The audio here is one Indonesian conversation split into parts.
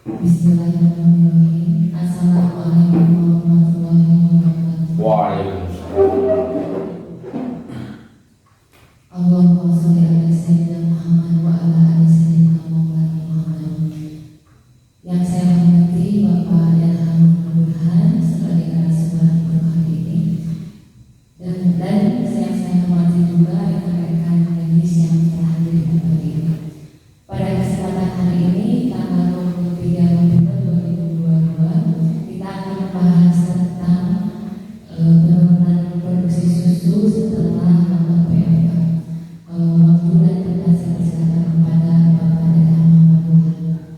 Bismillahirrahmanirrahim. Assalamualaikum warahmatullahi wabarakatuh. Waalaikumsalam. Allahumma sholli ala sayyidina Muhammad wa ala ali sayyidina Maulana Muhammad. Yang saya hormati Bapak dan Hamba Tuhan sebagai narasumber berkah ini, dan saya hormati juga rekan-rekan medis yang telah hadir di tempat ini. Pada kesempatan hari ini tanggal 23 November 2022 kita akan membahas tentang penurunan produksi susu setelah melakukan PMK. Waktu dan tempat saya persilakan kepada Bapak dan Hamba Tuhan.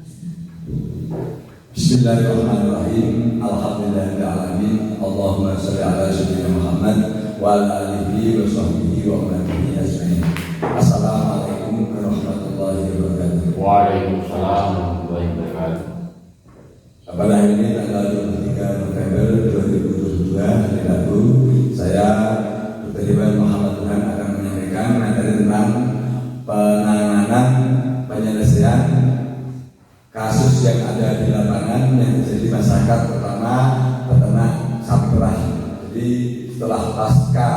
Bismillahirrahmanirrahim. Alhamdulillahirrahmanirrahim. Allahumma sholli ala sayyidina Muhammad wa ala alihi wa sahbihi wa ummatihi ajma'in. Assalamualaikum warahmatullahi wabarakatuh. Waalaikumsalam warahmatullahi wabarakatuh. Pada hari ini tanggal 23 November 2022 hari Rabu, saya Dr. Iwan Muhammad Tuhan akan menyampaikan materi tentang penanganan penyelesaian kasus yang ada di lapangan yang terjadi di masyarakat, terutama peternak sapi perah. Jadi setelah pasca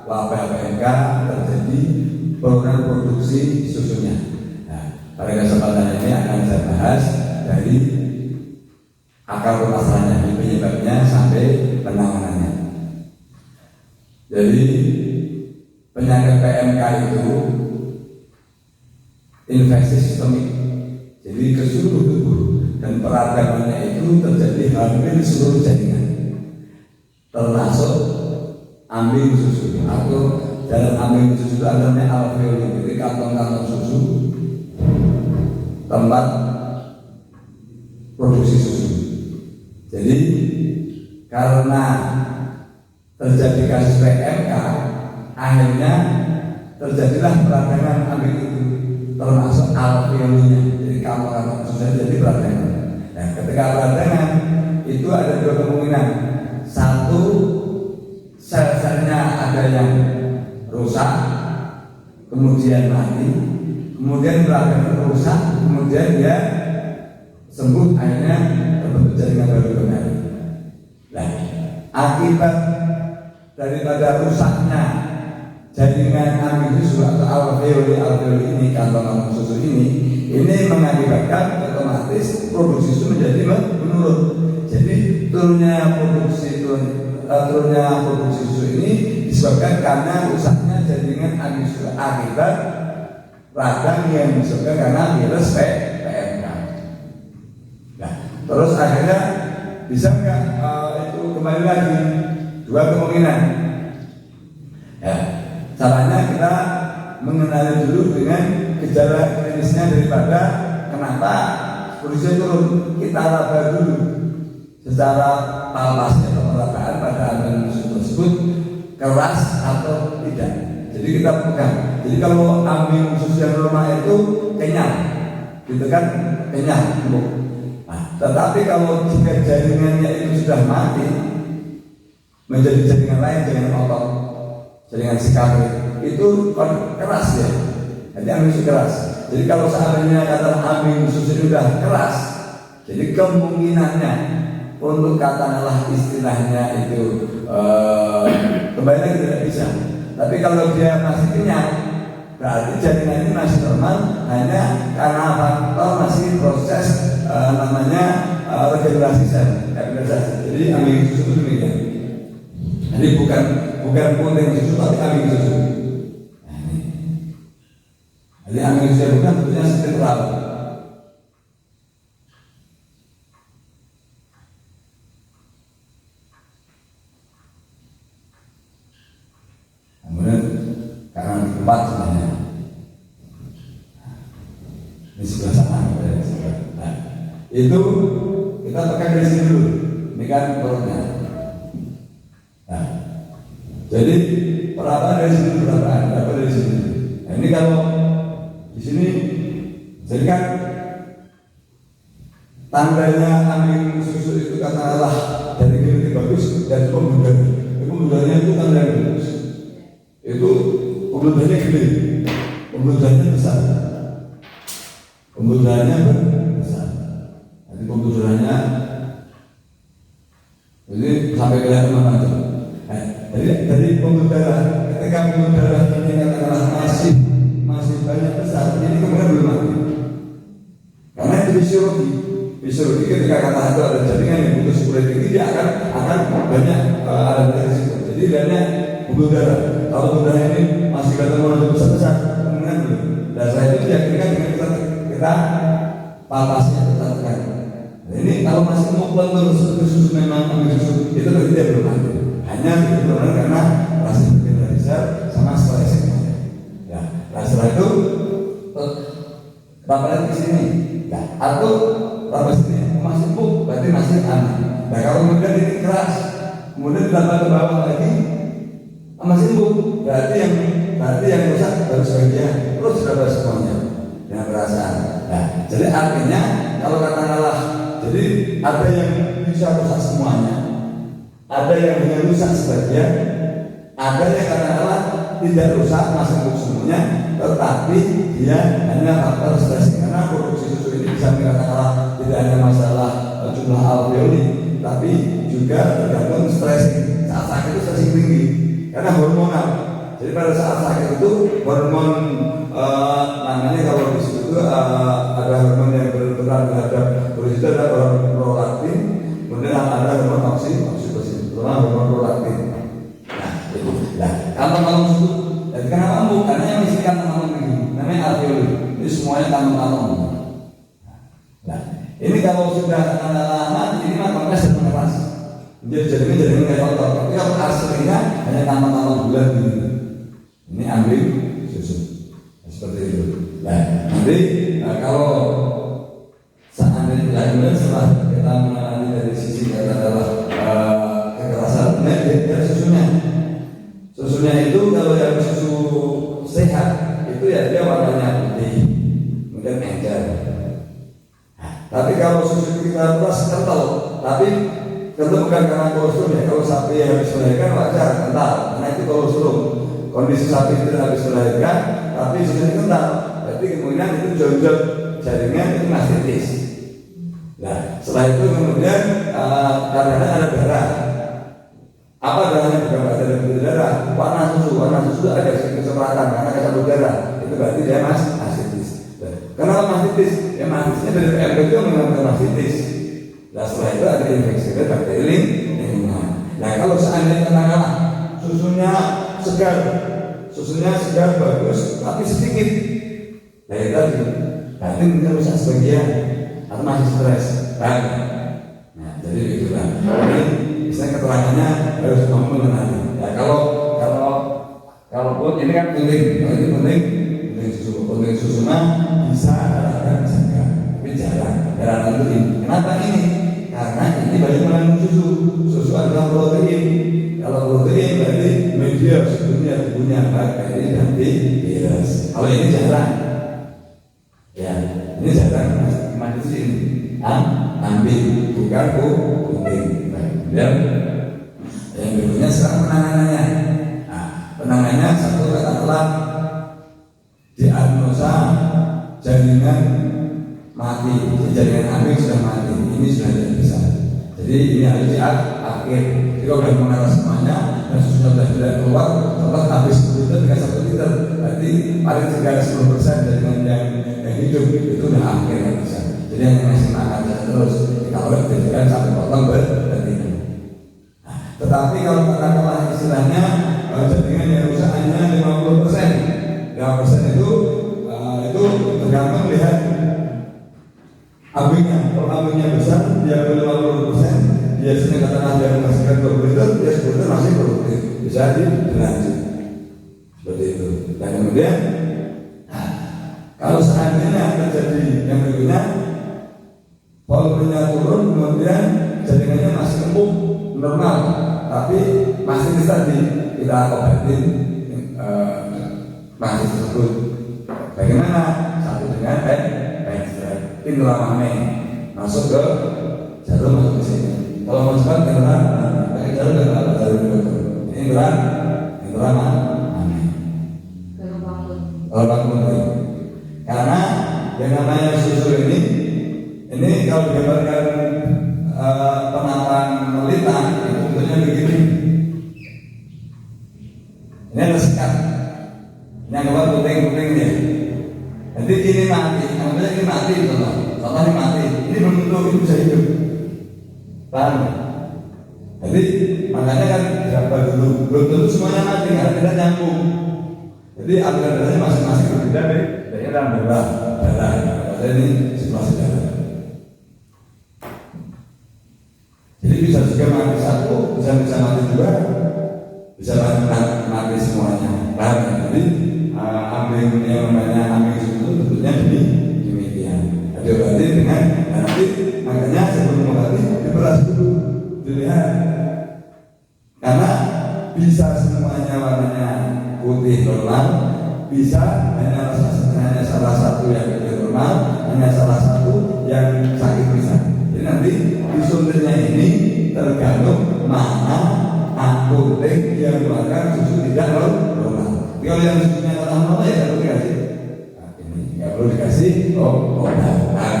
wabah PMK terjadi penurunan produksi susunya. Nah, pada kesempatan ini akan saya bahas dari akar permasalahannya, penyebabnya sampai penanganannya. Jadi penyakit PMK itu infeksi sistemik. Jadi ke seluruh tubuh dan peradabannya itu terjadi hampir seluruh jaringan, termasuk ambing susu atau dalam ambing susu itu ada namanya alveoli, jadi kantong-kantong susu tempat produksi susu. Jadi karena terjadi kasus PMK, akhirnya terjadilah peradangan ambing itu, termasuk alveolinya. Kantong-kantong susu jadi peradangan. Nah, ketika peradangan itu ada dua kemungkinan. Satu, sel-selnya ada yang rusak, kemudian mati, kemudian peradangan rusak, kemudian dia sembuh, akhirnya terbentuk jaringan baru kembali. Nah, akibat daripada rusaknya jaringan ambing susu atau alveoli ini, kantong-kantong susu ini mengakibatkan otomatis produksi susu menjadi menurun. Jadi turunnya produksi susu ini disebabkan karena rusaknya jaringan ambing susu akibat radang yang disebabkan karena virus PMK. Nah, terus akhirnya bisa nggak itu kembali lagi? Dua kemungkinan. Ya, caranya kita mengenali dulu dengan gejala klinisnya daripada kenapa produksi turun. Kita raba dulu secara palpasnya atau perabaan pada ambing susu tersebut keras atau tidak. Jadi kita pegang. Jadi kalau ambing susu yang normal itu kenyal, gitu kan, kenyal. Nah, tetapi kalau jika jaringannya itu sudah mati, menjadi jaringan lain, jaringan otot, jaringan sikapri, itu keras ya. Jadi ambing susu keras. Jadi kalau seandainya kata ambing susu sudah keras, jadi kemungkinannya untuk katakanlah istilahnya itu kembali lagi tidak bisa. Tapi kalau dia masih kenyal, berarti jaringan ini masih normal, hanya karena faktor masih proses regenerasi sel. Jadi ambing susu itu demikian. Jadi bukan puting susu tapi ambing susu. Jadi ambing susu bukan bentuknya spektural. Kemudian karena di tempat sebenarnya di sebelah sana, nah, itu kita tekan dari sini dulu. Ini kan perutnya. Nah, jadi perabaan dari sini berapa dari sini. Nah, ini kalau di sini, jadi kan tandanya ambing susu itu katakanlah dari genetik bagus dan pemudanya itu tanda yang bagus. Itu pemudanya gede, pemudanya besar, pemudanya besar. Jadi pembuluh darahnya jadi sampai ke mana tuh? Jadi dari pembuluh darah, ketika pembuluh darah ini katakanlah masih banyak besar, ini kemudian belum mati. Karena itu fisiologi ketika kata itu ada jaringan yang putus kulit ini dia akan banyak ada risiko. Jadi banyak pembuluh darah. Kalau pembuluh darah ini masih ketemu besar, kemudian belum. Dan setelah itu diakhirkan dengan kita palpasnya kita tekan. Nah, ini kalau masih mau lentur susu memang ambil susu itu berarti dia belum mati. Hanya betul-betul karena masih berbeda besar sama stresnya. Ya, nah setelah itu tamparan di sini. Nah, atau tambah sini masih empuk berarti masih aman. Nah kalau kemudian ini keras, kemudian ditambah ke bawah lagi masih empuk, berarti yang rusak baru sebagian, terus berapa semuanya yang perasaan. Nah, jadi artinya kalau katakanlah, jadi ada yang bisa rusak semuanya, ada yang hanya rusak sebagian, ada yang katakanlah tidak rusak masih empuk semuanya, tetapi dia hanya faktor stres karena produksi susu ini bisa dikatakan tidak hanya masalah jumlah alveoli, tapi juga tergantung stres. Saat sakit itu stres tinggi karena hormonal. Jadi pada saat sakit itu hormon namanya kalau di situ ada hormon yang berperan terhadap produksi itu ada hormon prolaktin, kemudian ada hormon oksitosin, terutama hormon prolaktin. Nah itu. Nah kantong susu. Dan kenapa empuk? Karena yang isi kantong ini namanya alveoli. Ini semuanya kantong. Nah, ini kalau sudah lama ini mah kompres dan mengeras. Jadi kayak kotor. Tapi kalau aslinya hanya kantong bulat gitu. Ini ambil susu. Seperti itu. Nah, nanti kalau seandainya setelah kita mengalami dari sisi katakanlah kekerasan, dari susunya itu kalau yang susu sehat itu ya dia warnanya putih, kemudian encer. Tapi kalau susu kita keras kental, tapi kental bukan karena kolostrum ya. Kalau sapi yang habis melahirkan wajar kental, karena itu kolostrum. Kondisi sapi itu habis melahirkan, tapi susunya kental. Berarti kemudian itu jonjol jaringan itu mastitis. Nah, setelah itu kemudian kadang-kadang ada darah. Apa darahnya bukan ada darah? Warna susu ada kecoklatan karena kecampur darah. Itu berarti dia mastitis. Kenapa mastitis? Ya mastisnya dari PMK itu mengalami mastitis. Nah setelah itu ada infeksi bakteri lingkungan. Nah kalau seandainya katakanlah susunya segar bagus, tapi sedikit. Nah itu tadi, berarti mungkin rusak sebagian atau masih stres. Nah jadi begitulah. Ini misalnya keterangannya harus mampu mengenali. Ya kalau pun ini kan penting susu mah bisa dan enggak, tapi jarang itu ini. Kenapa ini? Karena ini banyak mengandung susu adalah protein. Kalau protein berarti media sebetulnya punya bakteri dan virus. Kalau ini jarang, ya ini jarang masih sini. Ambil bukan penting. Dan yang berikutnya sekarang penanganannya. Nah, penanganannya satu katakanlah diagnosa jaringan mati, jaringan kambing sudah mati, ini sudah tidak bisa. Jadi ini harus diakhir. Jika sudah mengenal semuanya dan sudah tidak keluar, setelah habis 10 liter dengan 1 liter, berarti paling tidak 10% jaringan yang hidup itu sudah akhir yang bisa. Jadi yang masih makan terus, kalau dijadikan sampai potong berarti. Tetapi kalau katakanlah istilahnya jaringan yang rusaknya 50%, 5% itu tergantung lihat ambingnya. Kalau ambingnya besar, dia 50%, biasanya katakanlah dia menghasilkan 20 liter, dia 10 liter masih produktif, bisa dilanjut seperti itu. Dan kemudian kalau seandainya terjadi yang berikutnya, volumenya turun, kemudian jaringannya masih empuk normal, tapi masih tadi kita obatin masih tersebut. Bagaimana? Satu dengan penstret, pintulamame masuk ke jarum masuk ke sini. Kalau mau cepat pakai jarum ke jarum itu. Ini pintulamame. Kalau bangun. Karena yang namanya susu ini Ini kalau digambarkan penataan melita itu bentuknya begini. Ini ada sekat. Ini anggap puting-puting ya. Jadi ini mati, namanya ini mati contoh. Contoh ini mati. Ini bentuk itu bisa hidup. Paham? Jadi makanya kan berapa dulu belum tentu semuanya mati karena tidak nyambung. Jadi aliran darahnya masing-masing berbeda deh. Jadi dalam darah. Ini situasi darah. Jadi bisa juga mati satu, bisa mati dua, bisa mati semuanya. Paham ya? Jadi ambing yang namanya ambing itu tentunya demikian. Diobati dengan nanti makanya sebelum mengobati diperas dulu, dilihat. Karena bisa semuanya warnanya putih normal, bisa hanya salah satu yang normal, hanya salah satu yang sakit bisa. Jadi nanti disuntiknya ini tergantung mana akutik yang mengeluarkan susu tidak normal. Kalau yang susunya normal ya perlu dikasih. Nah, ini nggak perlu dikasih obat. Nah,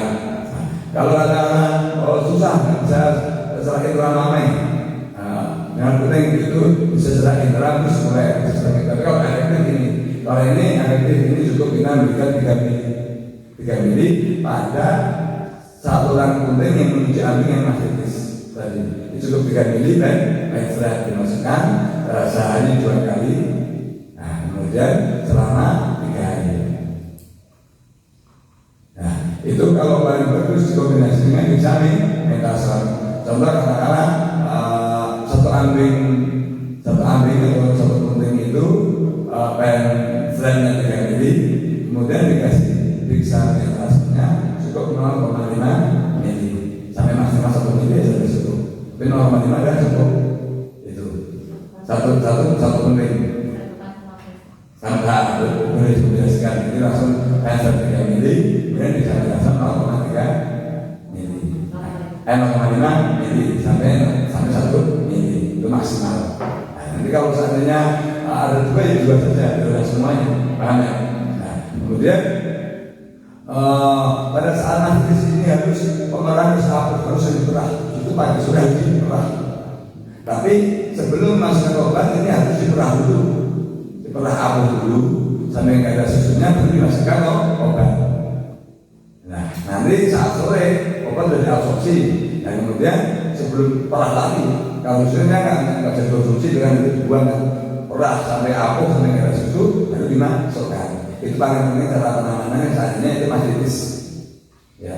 kalau ada susah nggak bisa serak intra mamai. Dengan penting itu bisa serak intra terus mulai serak intra. Tapi kalau efektif ini, kalau ini efektif ini cukup kita memberikan 3 mili pada saluran kunting yang menuju ambing yang masih tadi. Itu cukup 3 mili dan setelah dimasukkan sehari 2 kali. Nah, kemudian selama 3 hari. Nah, itu kalau paling bagus dikombinasi dengan vitamin metasol. Contoh katakanlah satu ambing atau satu kunting itu selainnya 3 mili, kemudian dikasih periksa metasolnya cukup 0,5 mili sampai maksimal 1 mili sampai cukup. Tapi 0,5 kan cukup. Itu satu kunting. Sampai boleh dijelaskan ini langsung transfer 3 mili, kemudian bisa dijelaskan 0,3 mili, 0,5 mili sampai 1 mili itu maksimal. Nah, nanti kalau seandainya ada 2 ya 2 saja, tidak semuanya, paham ya? Nah, kemudian pada saat nanti ini harus pemeran harus diperah, itu pagi sudah diperah. Tapi sebelum masuk obat ini harus diperah dulu. Diperah abu dulu sampai nggak ada susunya baru dimasukkan obat. Nah nanti saat sore obat sudah diabsorpsi dan kemudian sebelum perah lagi kalau susunya nggak bisa konsumsi dengan itu dibuang perah sampai abu sampai nggak ada susu baru dimasukkan. Itu paling penting cara penanganannya saatnya itu mastitis. Ya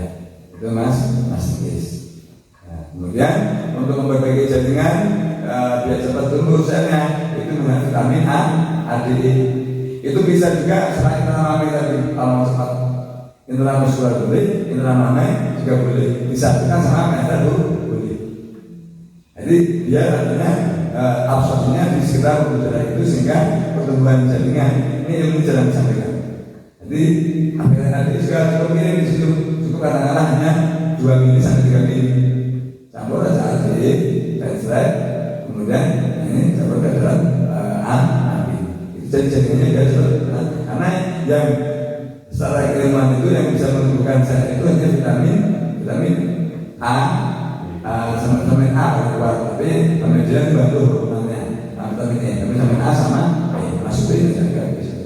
itu mastitis. Nah, kemudian untuk memperbaiki jaringan biar cepat tumbuh selnya itu dengan vitamin A, ADE. Itu bisa juga selain internal mamai tadi kalau cepat internal muskular boleh, internal mamai juga boleh. Disatukan sama meter boleh. Jadi biar artinya absorpsinya di sekitar udara itu sehingga pertumbuhan jaringan ini ilmu jalan disampaikan. Jadi akhirnya tadi juga cukup ini di situ cukup katakanlah hanya 2 mili sampai 3 mili. Campur aja ADE dan slide. Kemudian ini campur ke dalam ABI. Itu jadi-jadinya dia karena yang secara keilmuan itu yang bisa menumbuhkan sel itu hanya vitamin A sama vitamin A keluar, tapi vitamin D dibantu hormonnya, vitamin E, tapi vitamin A sama B masuk ini saja bisa.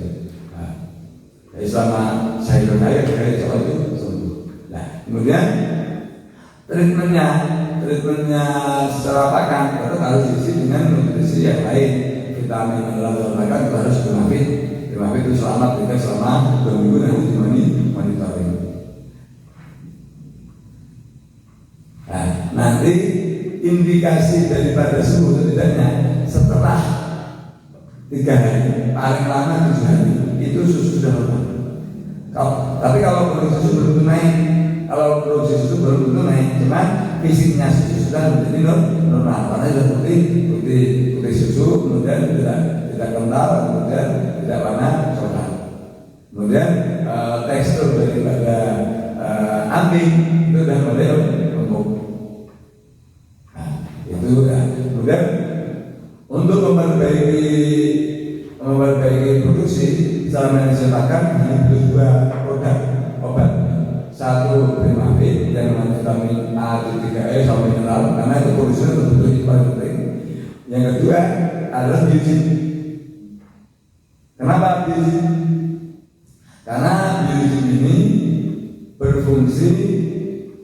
Jadi selama saya hidup dari soal itu sembuh. Nah kemudian treatmentnya secara pakan tetap harus diisi dengan nutrisi yang lain. Vitamin dalam pakan itu harus dimafit itu selama 2 minggu nanti monitoring. Nah nanti indikasi daripada suhu tidaknya setelah 3 hari paling lama 7 hari itu susu sudah normal. Tapi kalau produksi susu belum naik, cuman fisiknya susu sudah menjadi normal karena sudah putih susu, kemudian tidak kental, kemudian tidak warna coklat. Kemudian tekstur daripada ambing itu sudah model empuk. Nah, itu ya. Kemudian untuk memperbaiki produksi secara manajemen pakan hanya 2 produk obat, 1 Primavit yang A3 sama mineral, karena itu produksinya betul-betul yang paling penting. Yang kedua adalah biozin. Kenapa biozin? Karena biozin ini berfungsi,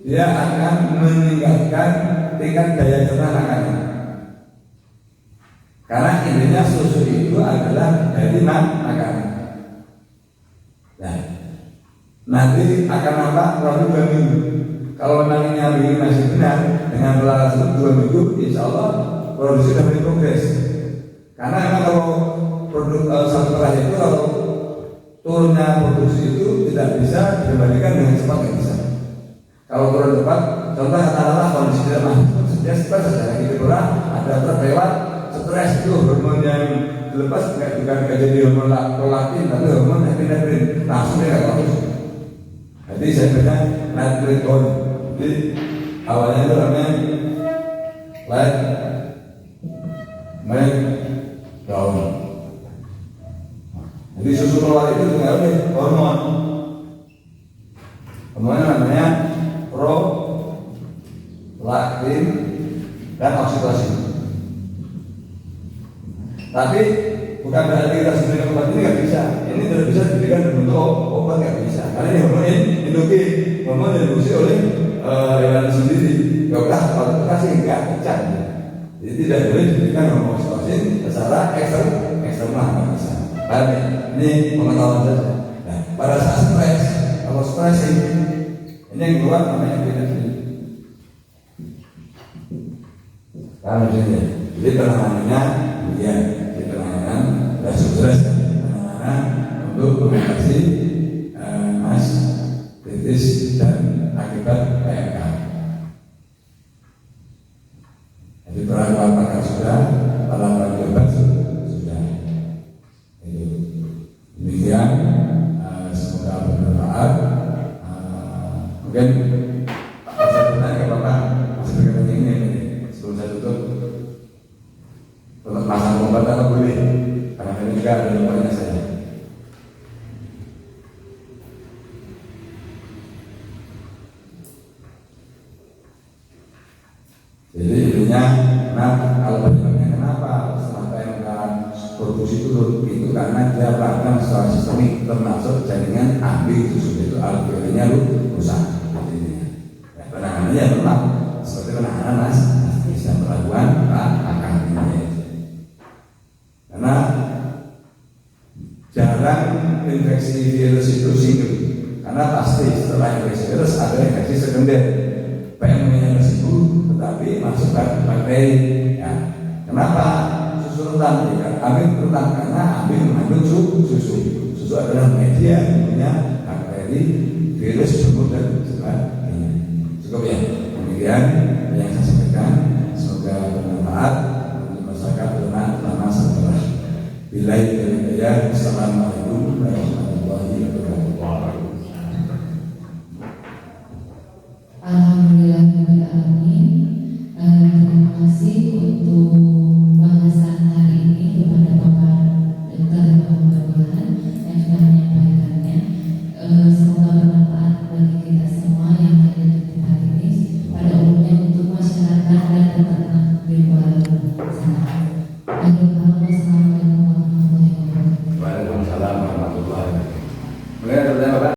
dia akan meningkatkan tingkat daya cerna makanan. Karena intinya susu itu adalah dari makanan. Nah, nanti akan nampak kurang 2 minggu. Kalau memang ini masih benar dengan pelaksanaan 2 minggu, insya Allah produksi sudah berprogres. Karena memang kalau produk satu perah itu kalau turunnya produksi itu tidak bisa dikembalikan dengan cepat, nggak bisa. Kalau turun cepat, contoh katakanlah kondisi lemah, dia stres ada gitu kurang, ada terlewat, stres itu hormon yang dilepas bukan jadi hormon prolaktin, tapi hormon epinefrin, langsung dia nggak bagus. Jadi saya bilang natritol, jadi awalnya itu namanya light down. Jadi susu keluar itu juga ada hormon. Hormonnya namanya prolaktin dan oksitosin. Tapi bukan berarti kita sebenarnya obat ini nggak bisa. Ini tidak bisa diberikan bentuk obat, nggak bisa. Karena ini hormon endokrin, hormon yang diproduksi oleh hewan sendiri. Ya udah, kalau kita kasih nggak bisa. Jadi tidak boleh diberikan hormon oksitosin secara eksternal, nggak bisa. Paham ya? Ini pengetahuan saja. Nah, pada saat stres, kalau stres ini yang keluar namanya epinefrin. Paham ya? Jadi penanganannya, ya, di penanganan dan sukses penanganan untuk mengatasi mas kritis dan akibat PMK. Jadi perlakuan pakar sudah, perlakuan jabat sudah. Demikian, semoga bermanfaat. Mungkin Pak saya bertanya ke Bapak, masih berkata ini sebelum saya tutup, untuk pasang obat apa boleh? Karena ini juga ada lumpanya saya. Jadi intinya, kalau penyebabnya kenapa setelah PMK produksi itu karena dia peranan secara sistemik termasuk jaringan ambil susu itu alveolnya rusak. Ya, penanganannya memang seperti penanganan mas bisa melakukan akan ini. Karena jarang infeksi virus itu single. Karena pasti setelah infeksi virus ada infeksi sekunder. PMK-nya sembuh, tetapi masukkan bakteri. Ya. Kenapa? Susu rentan, ya. Ambil rentan karena ambil mengandung susu. Susu adalah media punya bakteri, virus, jamur dan sebagainya. Cukup ya. Demikian yang saya sampaikan. Semoga bermanfaat untuk masyarakat terutama setelah. Assalamualaikum warahmatullahi wabarakatuh.